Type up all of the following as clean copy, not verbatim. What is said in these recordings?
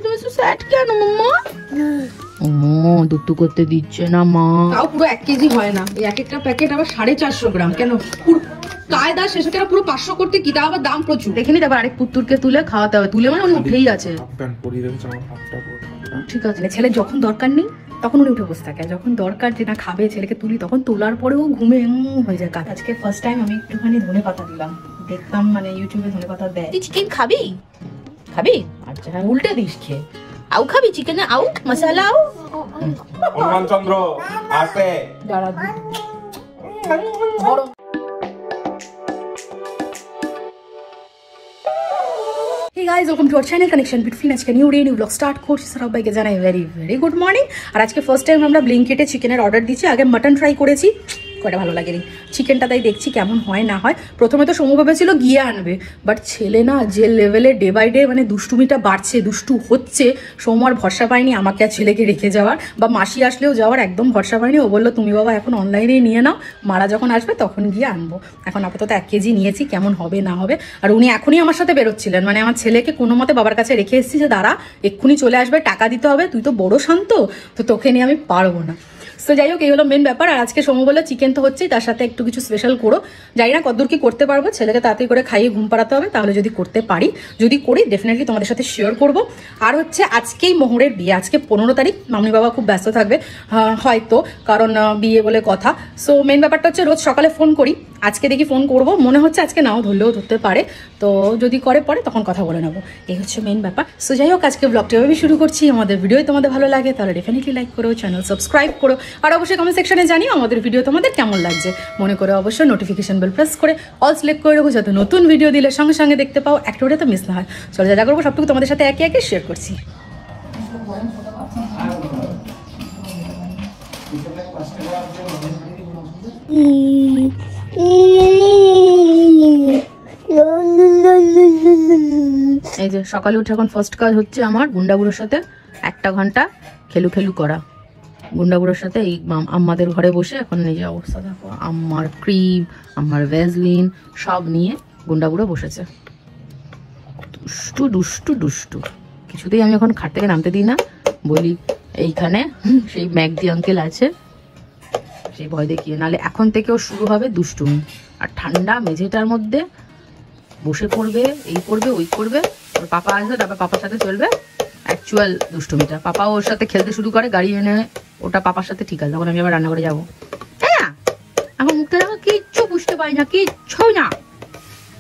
তুমি so sad কেন মাম্মা? দুধ করতে দিচ্ছে না মা। তাও পুরো 1 কেজি হয় না, এই এক একটা প্যাকেট আবার 450 গ্রাম। কেন পুরো কায়দা শেষে পুরো 500 করতে কি, তা আবার দাম প্রচুর। দেখিনি তারপর আরেক পুত্তুরকে তুলে খাওয়াতে হবে। তুলে মানে উনি উঠেই আছে। ঠিক আছে, ছেলে যখন দরকার নেই তখন উনি উঠে বসে থাকে, যখন দরকার যে না খাবে ছেলেকে তুলি, তখন তোলার পরেও ঘুমে হয়ে যায় কাজ। আজকে ফার্স্ট টাইম আমি একটুখানি ধনে পাতা দিলাম, দেখতাম মানে ইউটিউবে ধনে পাতা দেয়। তুই চিকেন খাবি? খাবি? আচ্ছা হ্যাঁ, উল্টে দিস খেয়ে। আউ খাবি চিকেনে? আউ মশলা আউ। চন্দ্র আসে দাঁড়া বড়। Hey guys, welcome to our channel Connection Between. আজকে new day new blog start করছি। সবাইকে জানাই ভেরি গুড মর্নিং। আর আজকে ফার্স্ট টাইম আমরা ব্লিঙ্কিটে চিকেনের অর্ডার দিচ্ছি। আগে মাটন ট্রাই করেছি, কয়টা ভালো লাগেনি। চিকেনটা তাই দেখছি কেমন হয় না হয়। প্রথমে তো সমু ভেবেছিল গিয়ে আনবে, বাট ছেলে না যে লেভেলে ডে বাই ডে মানে দুষ্টুমিটা বাড়ছে, দুষ্টু হচ্ছে। সমু আর ভরসা পায়নি আমাকে আর ছেলেকে রেখে যাওয়ার, বা মাসি আসলেও যাওয়ার একদম ভরসা পায়নি। ও বললো তুমি বাবা এখন অনলাইনে নিয়ে নাও, মারা যখন আসবে তখন গিয়ে আনবো। এখন আপাতত 1 কেজি নিয়েছি, কেমন হবে না হবে। আর উনি এখনই আমার সাথে বেরোচ্ছিলেন, মানে আমার ছেলেকে কোনো মতে বাবার কাছে রেখে এসেছি যে দাঁড়া এক্ষুনি চলে আসবে, টাকা দিতে হবে, তুই তো বড় শান্ত, তো তোকে নিয়ে আমি পারবো না। তো যাই হোক, এই হলো মেন ব্যাপার। আর আজকে সমু বলে চিকেন তো হচ্ছেই, তার সাথে একটু কিছু স্পেশাল করো। জানি না কতদূর কি করতে পারবো, ছেলেকে তাড়াতাড়ি করে খাইয়ে ঘুম পাড়াতে হবে, তাহলে যদি করতে পারি, যদি করি ডেফিনেটলি তোমাদের সাথে শেয়ার করব। আর হচ্ছে আজকেই মোহরের বিয়ে, আজকে 15 তারিখ। মামনি বাবা খুব ব্যস্ত থাকবে হয়তো, কারণ বিয়ে বলে কথা। সো মেন ব্যাপারটা হচ্ছে রোজ সকালে ফোন করি, আজকে দেখি ফোন করব, মনে হচ্ছে আজকে নাও ধরলেও ধরতে পারে, তো যদি করে পরে তখন কথা বলে নেবো। এই হচ্ছে মেন ব্যাপার। সো যাই হোক, আজকে ব্লগটা এভাবে শুরু করছি। আমাদের ভিডিও তোমাদের ভালো লাগে তাহলে ডেফিনেটলি লাইক করো, চ্যানেল সাবস্ক্রাইব করো, আর অবশ্যই কমেন্ট সেকশনে জানিও আমাদের ভিডিও তোমাদের কেমন লাগছে। মনে করে অবশ্যই নোটিফিকেশন বেল প্রেস করে অল সিলেক্ট করে রাখো, যাতে নতুন ভিডিও দিলে সঙ্গে সঙ্গে দেখতে পাও, একটা তো মিস না হয়। চলে যা করবো সবটুকু তোমাদের সাথে একে একে শেয়ার করছি। এই যে সকালে উঠে এখন ফার্স্ট কাজ হচ্ছে আমার গুন্ডাগুলোর সাথে 1 ঘন্টা খেলু করা। গুন্ডাগুলোর সাথে এই আমাদের ঘরে বসে এখন নিজে অবস্থা দেখো, আমার ক্রিম, আমার ভ্যাসলিন সব নিয়ে গুন্ডাগুলো বসেছে। দুষ্টু দুষ্টু দুষ্টু, কিছুতেই আমি এখন খাট থেকে নামতে দিই না। বলি এইখানে সেই ম্যাকদি আঙ্কেল আছে, সেই ভয় দেখিয়ে, নাহলে এখন থেকেও শুরু হবে দুষ্টুমি। আর ঠান্ডা মেঝেটার মধ্যে বসে পড়বে, এই করবে ওই করবে। ওর পাপা আসবে, তারপর পাপার সাথে চলবে অ্যাকচুয়াল দুষ্টুমিটা। পাপা ওর সাথে খেলতে শুরু করে, গাড়ি এনে ওটা পাপার সাথে ঠিক আছে, তখন আমি আবার রান্না করে যাবো। হ্যাঁ, আমার মুখটা দেখো কিচ্ছু বুঝতে পারি না, কিচ্ছু না।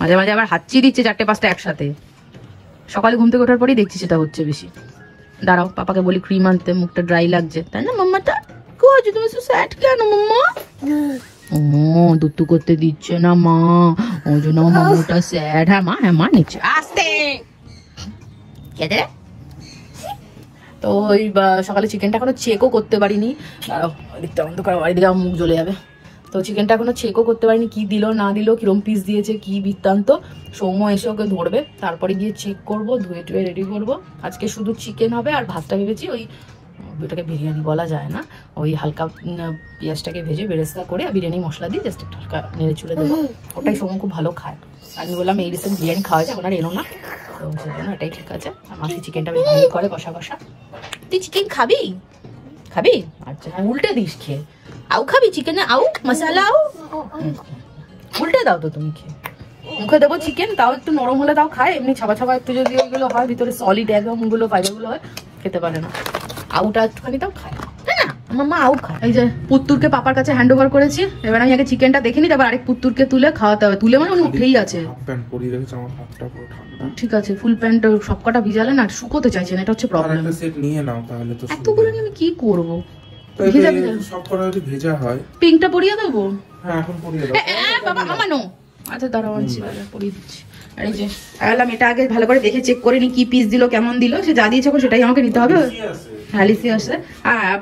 মাঝে মাঝে আবার হাঁচিয়ে দিচ্ছে 4-5টা একসাথে। সকালে ঘুম থেকে ওঠার পরেই দেখছি সেটা হচ্ছে বেশি। দাঁড়াও, পাপাকে বলি ক্রিম আনতে, মুখটা ড্রাই লাগছে, তাই না মাম্মাটা? কোথায় তুমি সো স্যাড কেন মাম্মা? দুধ করতে দিচ্ছে না মা, ওই জন্য মাম্মাটা স্যাড। হ্যাঁ মা নিচ্ছে আস্তে খেতে। তো ওই সকালে চিকেনটা এখনো চেকও করতে পারিনি। দাঁড়াও, দেখতে অন্ধকার, বাড়িদিকে মুখ জ্বলে যাবে। তো চিকেনটা এখনো চেকও করতে পারিনি, কি দিল না দিল, কিরম পিস দিয়েছে, কি বৃত্তান্ত। সৌম্য এসে ওকে ধরবে, তারপরে গিয়ে চেক করবো, ধুয়ে টুয়ে রেডি করবো। আজকে শুধু চিকেন হবে, আর ভাতটা ভেবেছি ওই ওইটাকে বিরিয়ানি বলা যায় না, ওই হালকা পেঁয়াজটাকে ভেজে বেরেস্তা করে বিরিয়ানি মশলা দিয়ে জাস্ট একটু হালকা নেড়ে চুড়ে দেবো। ওটাই সৌম্য খুব ভালো খায়। আমি বললাম এই রিসেন্ট বিরিয়ানি খাওয়া যায়, ওনার এলো না, তো সেই জন্য এটাই ঠিক আছে। আর মাসি চিকেনটা বেশ ভালো করে কষা কষা। তুই চিকেন খাবি? খাবি? আচ্ছা হ্যাঁ, উল্টে দিস খেয়ে। আউ খাবি চিকেনে? আউ মশলা আউ। উল্টে দাও তো তুমি খেয়ে। মুখে দেবো চিকেন, তাও একটু নরম হলে তাও খায়, এমনি ছাপা ছাপা একটু যদি ওইগুলো হয়, ভিতরে সলিড একদম ওগুলো ফাইবারগুলো হয়, খেতে পারে না। আউটা একটুখানি তাও খায় না, আমার মা আউ খায়। এই যে পুত্তুরকে পাপার কাছে হ্যান্ড ওভার করেছি, এবার আমি আগে চিকেনটা দেখে নিই, তারপর আরেক পুত্তুরকে তুলে খাওয়াতে হবে। তুলে মানে উনি উঠেই আছে। ঠিক আছে, ফুল প্যান্ট সবকটা ভিজালে না, শুকোতে চাইছেন, এটা হচ্ছে প্রবলেম। এতগুলো নিয়ে আমি কি করবো? পিঙ্কটা পরিয়ে দেবো? বাবা মামা নো, আচ্ছা দাঁড়াও আনছি, পরিয়ে দিচ্ছি। আর এই যে আলাম, এটা আগে ভালো করে দেখে চেক করে নি কি পিস দিল, কেমন দিল। সে যা দিয়েছে সেটাই আমাকে নিতে হবে। হ্যাঁ লিসিয়াস,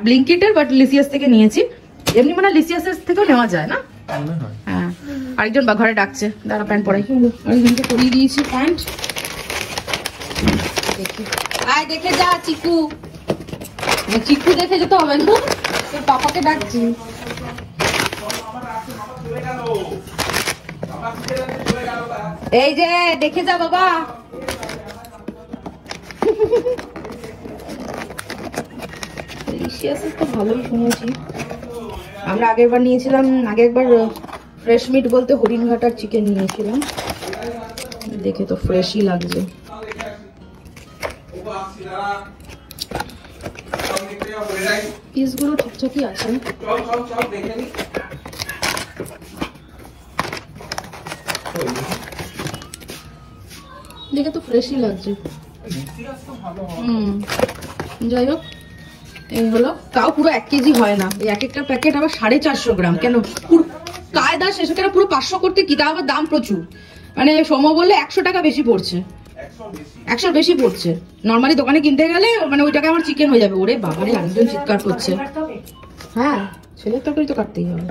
ব্লিঙ্কিটের, বাট লিসিয়াস থেকে নিয়েছি। এমনি মানে লিসিয়াসের থেকেও নেওয়া যায় না? হ্যাঁ, আরেকজন ঘরে ডাকছে, দাঁড়া প্যান্ট পরাই। আরেকজনকে পরিয়ে দিয়েছি প্যান্ট। দেখি আয় দেখে যা চিকু, চিকু দেখে যেতে হবে না, তোর পাপাকে ডাকছি। এই যে দেখে যা বাবা। কেসেস তো ভালোই শুনেছি। আমরা আগেরবার নিয়েছিলাম, আগে একবার ফ্রেশ মিট বলতে হরিণঘাটার চিকেন নিয়েছিলাম, দেখে তো ফ্রেশই লাগছে। পিসগুলো ঠিকঠাকই আছে। দেখে তো ফ্রেশই লাগছে। যাই হোক, এই হলো। তাও পুরো 1 কেজি হয় না, এই এক একটা প্যাকেট আবার 450 গ্রাম। কেন কায়দা শেষ করে পুরো 500 করতে কি, তা আবার দাম প্রচুর। মানে সম বললে 100 টাকা বেশি পড়ছে, 100 বেশি পড়ছে। নর্মালি দোকানে কিনতে গেলে মানে ওই টাকা আমার চিকেন হয়ে যাবে। ওরে বাবারে, একজন চিৎকার করছে। হ্যাঁ, ছেলের তরকারি তো কাটতেই হবে।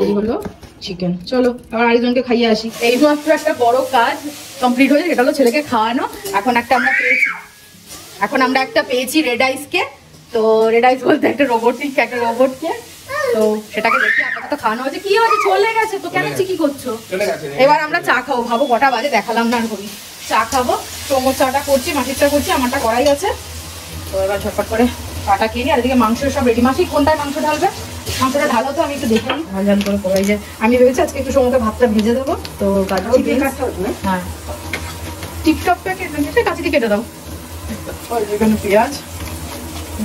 এই হলো চিকেন। চলো আবার আরেকজনকে খাইয়ে আসি। এই মাত্র একটা বড় কাজ কমপ্লিট হয়েছে, সেটা হলো ছেলেকে খাওয়ানো। এখন আমরা একটা পেয়েছি রেড আইসকে। তো রেড আইস বলতে একটা রোবটকে। তো সেটাকে দেখি আপাতত খাওয়ানো হয়েছে। কি হয়েছে, চলে গেছে তো? কেন কি করছো? এবার আমরা চা খাবো। ভাবো কটা বাজে, দেখালাম না আর ঘড়ি। চা খাবো, তোমর চাটা করছি, মাটির চা করছি, আমারটা করাই আছে। তো এবার ঝটপট করে চাটা কিনি। আর এদিকে মাংস সব রেডি। মাসি কোনটায় মাংস ঢালবে? মাংসটা ঢালো তো, আমি একটু দেখে নিই। ভাজান করে করাই যে আমি ভেবেছি আজকে একটু সময় ভাতটা ভেজে দেবো। তো হ্যাঁ, টিপটপটা কেটে কাঁচি দিয়ে কেটে দাও। এখানে পেঁয়াজ,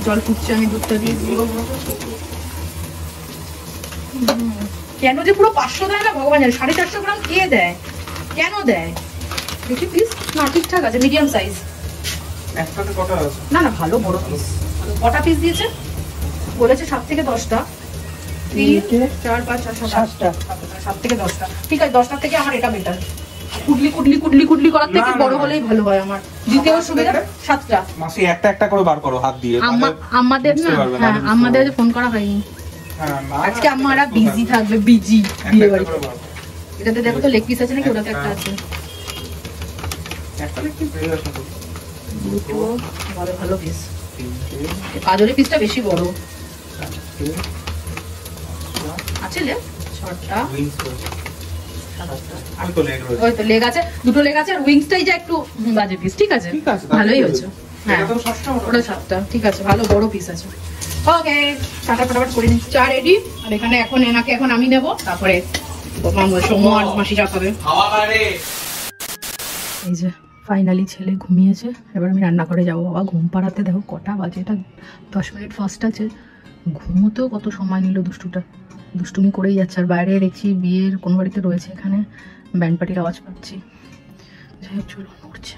জল ফুটছে, আমি দুধটা দিয়ে দিব। কেন যে পুরো 500 দেয় না ভগবান জানে, 450 গ্রাম কে দেয়, কেন দেয় দেখি প্লিজ। না ঠিকঠাক আছে, মিডিয়াম সাইজ। না না, ভালো বড় পিস। কটা পিস দিয়েছে বলেছে? 7 থেকে 10টা। 3 4 5 6 7টা, 7 থেকে 10টা। ঠিক আছে, 10টা থেকে আমার এটা বেটার। কুটলি করার থেকে বড় হলেই ভালো হয় আমার, দিতেও সুবিধা। 7টা। মাসি একটা করে বার করো হাত দিয়ে। আমাদের না, হ্যাঁ আমাদের ফোন করা হয়নি আজকে। আমরা বিজি থাকবে, বিজি বিয়ে বাড়ি। এটাতে দেখো তো লেগ পিস আছে নাকি? ওটাতে একটা আছে। দুটো ভালো পিস। গাজরের পিসটা বেশি বড় আছে। লেগ 6টা, ওই তো লেগ আছে, দুটো লেগ আছে। আর উইংসটাই যা একটু বাজে পিস। ঠিক আছে, ভালোই হয়েছে। হ্যাঁ ওটা 7টা। ঠিক আছে, ভালো বড় পিস আছে। ওকে, চাটা ফটাফট করে নিই। চা রেডি। আর এখানে এখন আমি নেবো, তারপরে মাসি চা খাবে। এই যে ফাইনালি ছেলে ঘুমিয়েছে। এবার আমি রান্না করে যাবো। বাবা ঘুম পাড়াতে দেখো কটা বাজে, এটা 10 মিনিট ফার্স্ট আছে। ঘুমোতেও কত সময় নিল, দুষ্টুমি করেই যাচ্ছে। আর বাইরে দেখছি বিয়ের কোন বাড়িতে রয়েছে, এখানে ব্যান্ড পার্টির আওয়াজ পাচ্ছি। যাই হোক চলো, উঠছে,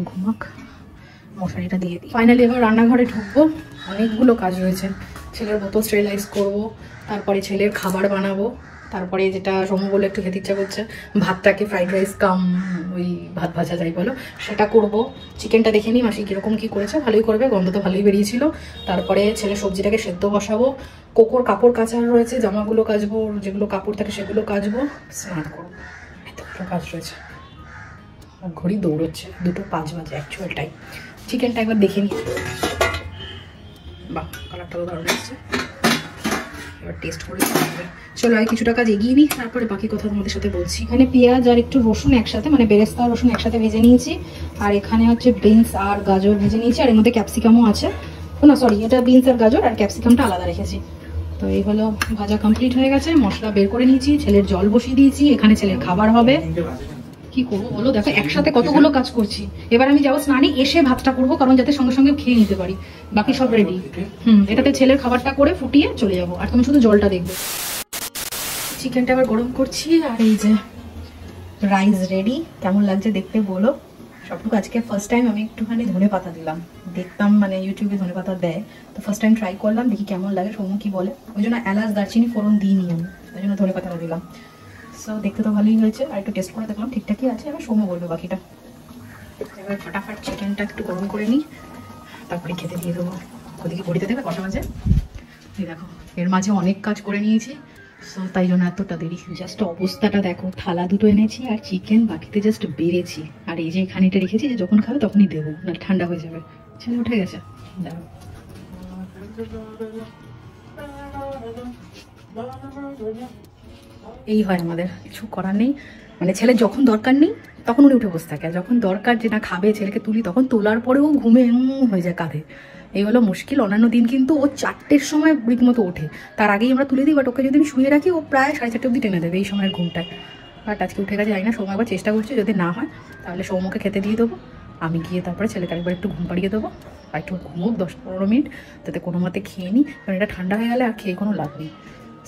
ঘুমাক, মশারিটা দিয়ে দিই। ফাইনালি এবার রান্নাঘরে ঢুকবো। অনেকগুলো কাজ রয়েছে। ছেলের বোতল স্টেরিলাইজ করবো, তারপরে ছেলের খাবার বানাবো, তারপরে যেটা সময় বলে একটু খেতে ইচ্ছা করছে, ভাতটাকে ফ্রাইড রাইস কাম ওই ভাত ভাজা যাই বলো, সেটা করবো। চিকেনটা দেখে নিই মাসি কীরকম কী করেছে, ভালোই করবে, গন্ধ তো ভালোই বেরিয়েছিল। তারপরে ছেলে সবজিটাকে সেদ্ধ বসাবো। কোকোর কাপড় কাচার রয়েছে, জামাগুলো কাচবো, যেগুলো কাপড় থাকে সেগুলো কাচবো, স্নান করবো। এতগুলো কাজ রয়েছে। আর ঘড়ি দৌড়চ্ছে, 2:05 বাজে অ্যাকচুয়াল টাইম। চিকেনটা একবার দেখে নিই। বাহ, কালারটাও দারুণ এসছে। এবার টেস্ট করে চলো আর কিছুটা কাজ এগিয়ে নিই, তারপরে বাকি কথা তোমাদের সাথে বলছি। এখানে পেঁয়াজ আর একটু রসুন একসাথে, মানে বেরেস্তা আর রসুন একসাথে ভেজে নিয়েছি। আর এখানে হচ্ছে বিনস আর গাজর ভেজে নিয়েছি। আর এর মধ্যে ক্যাপসিকামও আছে। না সরি, এটা বিনস আর গাজর আর ক্যাপসিকামটা আলাদা রেখেছি। তো এই হলো ভাজা কমপ্লিট হয়ে গেছে। মশলা বের করে নিয়েছি, ছেলের জল বসিয়ে দিয়েছি। এখানে ছেলের খাবার হবে। কি করবো বলো, দেখো একসাথে কতগুলো কাজ করছি। এবার আমি যাবো স্নানে, এসে ভাতটা করবো, কারণ যাতে সঙ্গে সঙ্গে খেয়ে নিতে পারি। বাকি সব রেডি। এটাতে ছেলের খাবারটা করে ফুটিয়ে চলে যাবো। আর তুমি শুধু জলটা দেখবে। চিকেনটা আবার গরম করছি। আর এই যে রাইস রেডি। কেমন লাগছে দেখতে বলো। সবটুকু আজকে ফার্স্ট টাইম আমি একটুখানি ধনে পাতা দিলাম। দেখতাম মানে ইউটিউবে ধনে পাতা দেয়, তো ফার্স্ট টাইম ট্রাই করলাম, দেখি কেমন লাগে। সৌম্য কি বলে, ওই জন্য এলাচ দারচিনি ফোড়ন দিইনি আমি, ওই জন্য ধনে পাতাটা দিলাম। সো দেখতে তো ভালোই হয়েছে। আর একটু টেস্ট করে দেখলাম ঠিকঠাকই আছে। এবার সৌম্য বলবে বাকিটা। এবার ফটাফট চিকেনটা একটু গরম করে নিই, তারপরে খেতে দিয়ে দেবো। ওদিকে ঘড়িতে দেবে কটা মাঝে। এই দেখো, এর মাঝে অনেক কাজ করে নিয়েছি, সো তাই জন্য এতটা দেরি। জাস্ট অবস্থাটা দেখো, থালা দুটো এনেছি আর চিকেন বাকিতে জাস্ট বেড়েছি। আর এই যে এখানে এটা রেখেছি, যে যখন খাবে তখনই দেবো, না ঠান্ডা হয়ে যাবে। ছেলে উঠে গেছে, দেখো। এই হয় আমাদের, কিছু করার নেই। মানে ছেলে যখন দরকার নেই তখন উনি উঠে বসে থাকে, আর যখন দরকার যে না খাবে ছেলেকে তুলি তখন তোলার পরেও ঘুমে হয়ে যায় কাঁধে। এই হলো মুশকিল। অন্যান্য দিন কিন্তু ও 4টের সময় রীতিমতো ওঠে, তার আগেই আমরা তুলে দিই, বাট ওকে যদি আমি শুয়ে রাখি ও প্রায় 4:30 অবধি টেনে দেবে এই সময়ের ঘুমটায়। বাট আজকে উঠে গেছে, জানি না, সৌম্য একবার চেষ্টা করছে, যদি না হয় তাহলে সৌম্যকে খেতে দিয়ে দেবো, আমি গিয়ে তারপরে ছেলেকে একবার একটু ঘুম পাড়িয়ে দেবো, আর একটু ঘুমোক 10-15 মিনিট, যাতে কোনো মতে খেয়ে নিই, কারণ এটা ঠান্ডা হয়ে গেলে আর খেয়ে কোনো লাভ নেই।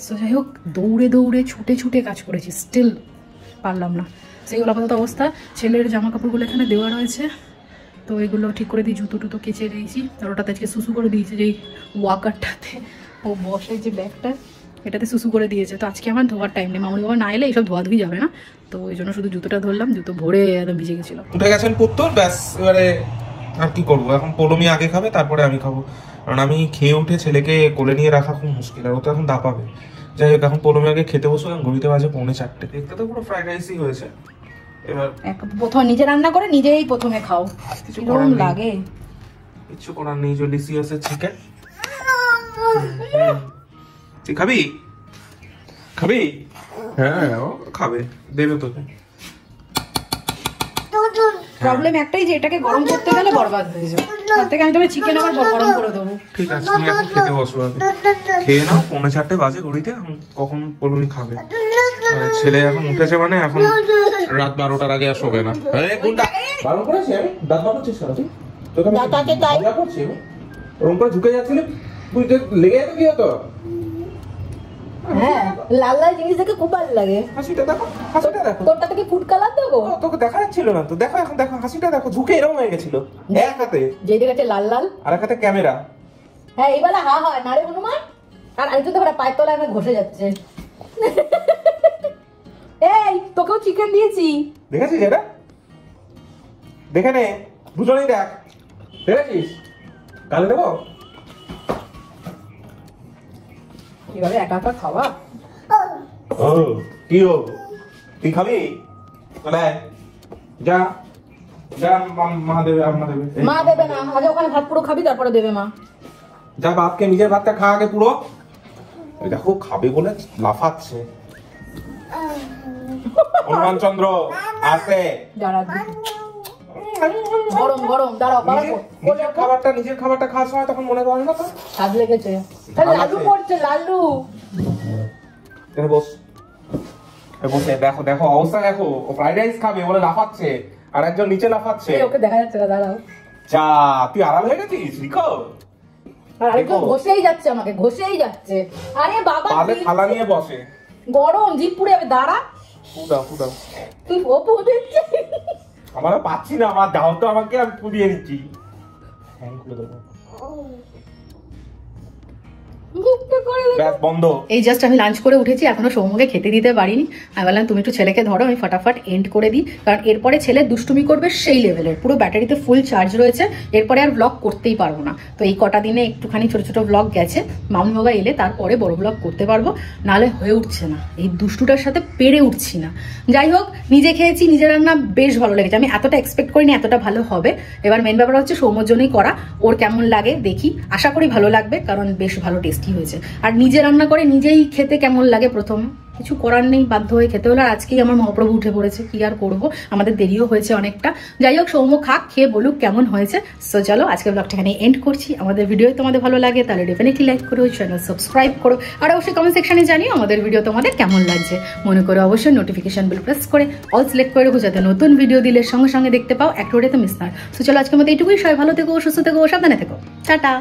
সো যাই হোক, দৌড়ে দৌড়ে ছুটে ছুটে কাজ করেছি, স্টিল পারলাম না। সেইগুলো আপাতত অবস্থা। ছেলের জামা কাপড়গুলো এখানে দেওয়া রয়েছে, তো এগুলো ঠিক করে দিই, জুতো টুতো কেচে দিয়েছি, আর ওটাতে আজকে সুসু করে দিয়েছে, যেই ওয়াকারটাতে ও বসে যে ব্যাগটা এটাতে সুসু করে দিয়েছে। তো আজকে আমার ধোয়ার টাইম নেই, মামুনি বাবা না এলে এইসব ধোয়া ধুই যাবে না, তো ওই জন্য শুধু জুতোটা ধরলাম, জুতো ভরে একদম ভিজে গেছিলো। উঠে গেছেন পুত্তর, ব্যাস এবারে আর কি করবো, এখন পৌলমি আগে খাবে তারপরে আমি খাবো, কারণ আমি খেয়ে উঠে ছেলেকে কোলে নিয়ে রাখা খুব মুশকিল, আর ও তো এখন দাপাবে। যাই হোক, এখন পৌলমি আগে খেতে বসলাম, ঘড়িতে বাজে 3:45, দেখতে তো পুরো ফ্রাইড রাইসই হয়েছে। এবার প্রথমে নিজে রান্না করে নিজেই প্রথমে খাও, কিরকম লাগে। কিছু করার নেই, জলিসিয়াসের চিকেন। তুই খাবি? খাবি? হ্যাঁ, ও খাবে, দেবে তোকে। প্রবলেম একটাই যে এটাকে গরম করতে গেলে বরবাদ হয়ে যাবে, তার থেকে আমি তোমার চিকেন আবার গরম করে দেবো। ঠিক আছে, তুমি এখন খেতে বসো আগে, খেয়ে নাও, 3:45 বাজে ঘড়িতে, এখন কখন পৌলমি খাবে। ছেলে এখন উঠেছে মানে এখন রাত 12টার আগে আর শোবে না। বারণ করেছি আমি? দাঁত বার করছিস কেন তুই? তোকে আমি মজা করছি আমি? ওরকম করে ঝুঁকে যাচ্ছিলি, তুই লেগে যেত কি হতো? হ্যাঁ, লাল লাল জিনিস দেখে খুব ভালো লাগে। হাসিটা দেখো, হাসিটা দেখো। তোরটা থেকে ফুড কালার দেবো? তোকে দেখা যাচ্ছিল না তো, দেখো এখন দেখো, হাসিটা দেখো, ঝুঁকে এরকম হয়ে গেছিল। এক হাতে যেই দিকে লাল লাল, আর এক হাতে ক্যামেরা। হ্যাঁ এই বেলা হা হয় না রে হনুমান, আর আরেকজন তো পায়ের তলায় আমার ঘষে যাচ্ছে। এই তোকেও চিকেন দিয়েছি, দেখেছিস এটা? দেখে নে, দুজনেই দেখ, দেখেছিস? কালে দেবো? কিভাবে একা একা খাওয়া? ও কি ও, তুই খাবি? চলে যা যা, মা দেবে, মা দেবে। মা দেবে না, আগে ওখানে ভাত পুরো খাবি তারপরে দেবে মা। যা, বাপকে নিজের ভাতটা খা আগে পুরো। ওই দেখো খাবে বলে লাফাচ্ছে। হনুমান চন্দ্র আসে, গরম গরম, দাঁড়াও নিজের খাবারটা খাওয়ার সময় তখন মনে করে না তো স্বাদ লেগেছে। লালু পড়ছে, লালু বস, বসে দেখো, দেখো অবস্থা দেখো, ও ফ্রাইড রাইস খাবে বলে লাফাচ্ছে, আর একজন নিচে লাফাচ্ছে। ওকে দেখা যাচ্ছে না, দাঁড়াও। যা, তুই আড়াল হয়ে গেছিস রিকো। আর আরেকজন ঘষেই যাচ্ছে, আমাকে ঘষেই যাচ্ছে। আরে বাবা, থালা নিয়ে বসে, গরম, জিভ পুড়ে যাবে, দাঁড়া। ফুদাও ফুদাও, তুই ফপু দিচ্ছিস। আমরা পাচ্ছি না, আমার দাও তো আমাকে, আমি পুড়িয়ে দিচ্ছি। হ্যাঁ, খুলে দেবো, বন্ধ। এই জাস্ট আমি লাঞ্চ করে উঠেছি, এখনো সৌম্যকে খেতে দিতে পারিনি। আমি বললাম তুমি একটু ছেলেকে ধরো, আমি ফটাফট এন্ড করে দিই, কারণ এরপরে ছেলে দুষ্টুমি করবে সেই লেভেলের, পুরো ব্যাটারিতে ফুল চার্জ রয়েছে, এরপরে আর ব্লগ করতেই পারবো না। তো এই কটা দিনে একটুখানি ছোট ছোট ব্লগ গেছে, মামুনি বাবা এলে তারপরে বড় ব্লগ করতে পারবো, নাহলে হয়ে উঠছে না, এই দুষ্টুটার সাথে পেরে উঠছি না। যাই হোক, নিজে খেয়েছি, নিজের রান্না বেশ ভালো লেগেছে, আমি এতটা এক্সপেক্ট করিনি এতটা ভালো হবে। এবার মেন ব্যাপার হচ্ছে সৌম্যর জন্যই করা, ওর কেমন লাগে দেখি, আশা করি ভালো লাগবে, কারণ বেশ ভালো টেস্টি হয়েছে। আর নিজে রান্না করে নিজেই খেতে কেমন লাগে প্রথমে, কিছু করার নেই, বাধ্য হয়ে খেতে হলো। আর আজকেই আমার মহাপ্রভু উঠে পড়েছে, কি আর করবো, আমাদের দেরিও হয়েছে অনেকটা। যাই হোক, সৌম্য খাক, খেয়ে বলুক কেমন হয়েছে। সো চলো আজকে ব্লগটা এখানে এন্ড করছি। আমাদের ভিডিও তোমাদের ভালো লাগে তাহলে ডেফিনেটলি লাইক করো, চ্যানেল সাবস্ক্রাইব করো, আর অবশ্যই কমেন্ট সেকশনে জানিও আমাদের ভিডিও তোমাদের কেমন লাগছে। মনে করো অবশ্যই নোটিফিকেশন বেল প্রেস করে অল সিলেক্ট করে রাখো, যাতে নতুন ভিডিও দিলে সঙ্গে সঙ্গে দেখতে পাও, একটা তো মিস না। সো চলো আজকের মতো এইটুকুই, সবাই ভালো থেকো, সুস্থ থেকো, সাবধানে থেকো, টাটা।